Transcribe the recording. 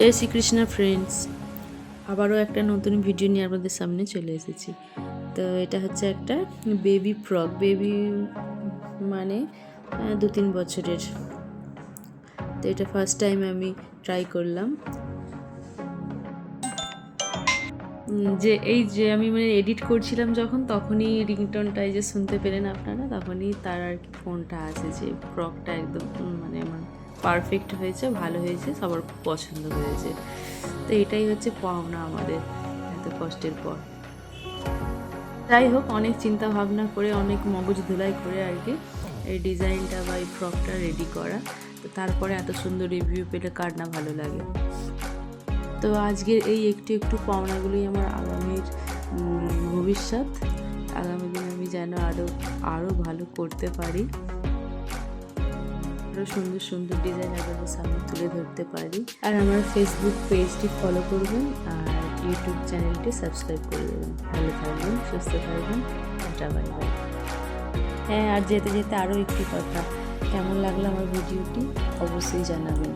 জয় Shrikrishna friends, আবারও একটা নতুন ভিডিও নিয়ে আপনাদের সামনে চলে এসেছি। তো এটা হচ্ছে একটা বেবি ফ্রক, বেবি মানে 2-3 বছরের। তো এটা ফার্স্ট টাইম আমি ট্রাই করলাম। যে আমি মানে এডিট করছিলাম যখন, তখনই রিংটোনটা এই যে শুনতে পেলেন আপনারা, তখনই তার আর কি ফোনটা আছে যে ফ্রকটা একদম মানে আমার পারফেক্ট হয়েছে, ভালো হয়েছে, সবার খুব পছন্দ হয়েছে। তো এটাই হচ্ছে পাওনা আমাদের এত কষ্টের পর। যাই হোক, অনেক চিন্তা ভাবনা করে, অনেক মগজ ধুলাই করে আর কি এই ডিজাইনটা বা এই ফ্রকটা রেডি করা। তো তারপরে এত সুন্দর রিভিউ পেলে কার না ভালো লাগে। তো আজকের এই একটু একটু পাওনাগুলোই আমার আগামীর ভবিষ্যৎ। আগামী দিন আমি যেন আরও ভালো করতে পারি, আরও সুন্দর সুন্দর ডিজাইন আপনাদের সামনে তুলে ধরতে পারি। আর আমার ফেসবুক পেজটি ফলো করবেন আর ইউটিউব চ্যানেলটি সাবস্ক্রাইব করে দেবেন। ভালো থাকবেন, সুস্থ থাকবেন, টাটা, বাই বাই। হ্যাঁ, আর যেতে যেতে আরও একটি কথা, কেমন লাগলো আমার ভিডিওটি অবশ্যই জানাবেন।